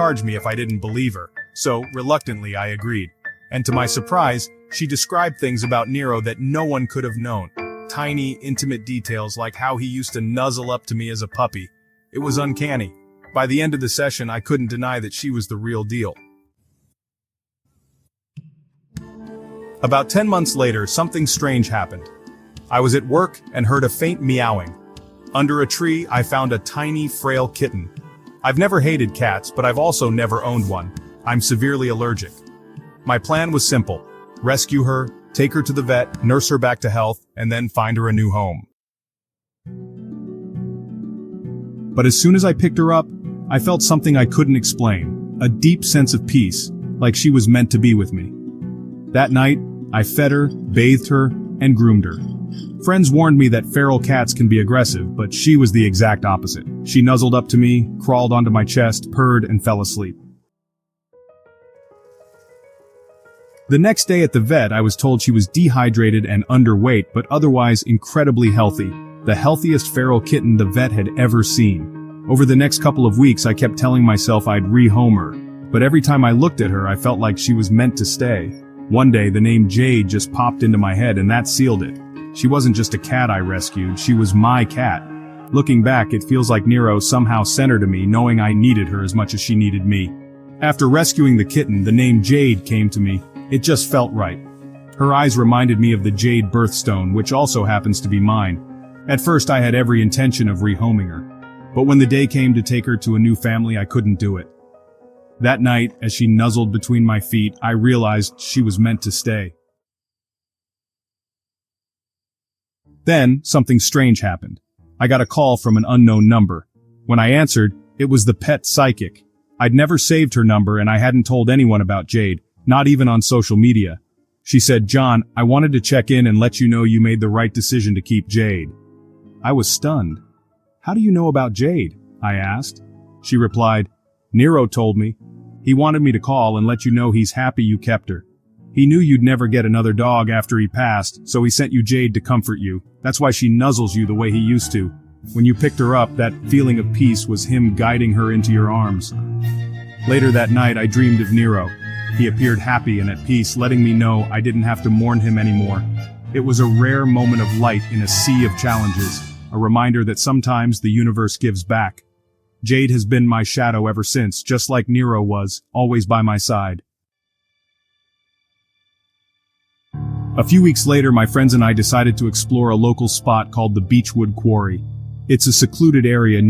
charge me if I didn't believe her, so reluctantly I agreed. And to my surprise, she described things about Nero that no one could have known. Tiny, intimate details like how he used to nuzzle up to me as a puppy. It was uncanny. By the end of the session, I couldn't deny that she was the real deal. About 10 months later, something strange happened. I was at work and heard a faint meowing. Under a tree, I found a tiny, frail kitten. I've never hated cats, but I've also never owned one. I'm severely allergic. My plan was simple. Rescue her, take her to the vet, nurse her back to health, and then find her a new home. But as soon as I picked her up, I felt something I couldn't explain. A deep sense of peace, like she was meant to be with me. That night, I fed her, bathed her, and groomed her. Friends warned me that feral cats can be aggressive, but she was the exact opposite. She nuzzled up to me, crawled onto my chest, purred, and fell asleep. The next day at the vet, I was told she was dehydrated and underweight, but otherwise incredibly healthy. The healthiest feral kitten the vet had ever seen. Over the next couple of weeks, I kept telling myself I'd rehome her, but every time I looked at her, I felt like she was meant to stay. One day, the name Jade just popped into my head, and that sealed it. She wasn't just a cat I rescued, she was my cat. Looking back, it feels like Nero somehow sent her to me, knowing I needed her as much as she needed me. After rescuing the kitten, the name Jade came to me. It just felt right. Her eyes reminded me of the Jade birthstone, which also happens to be mine. At first, I had every intention of rehoming her. But when the day came to take her to a new family, I couldn't do it. That night, as she nuzzled between my feet, I realized she was meant to stay. Then, something strange happened. I got a call from an unknown number. When I answered, it was the pet psychic. I'd never saved her number and I hadn't told anyone about Jade, not even on social media. She said, "John, I wanted to check in and let you know you made the right decision to keep Jade." I was stunned. "How do you know about Jade?" I asked. She replied, "Nero told me. He wanted me to call and let you know he's happy you kept her. He knew you'd never get another dog after he passed, so he sent you Jade to comfort you. That's why she nuzzles you the way he used to. When you picked her up, that feeling of peace was him guiding her into your arms." Later that night, I dreamed of Nero. He appeared happy and at peace, letting me know I didn't have to mourn him anymore. It was a rare moment of light in a sea of challenges, a reminder that sometimes the universe gives back. Jade has been my shadow ever since, just like Nero was, always by my side. A few weeks later, my friends and I decided to explore a local spot called the Beechwood Quarry. It's a secluded area near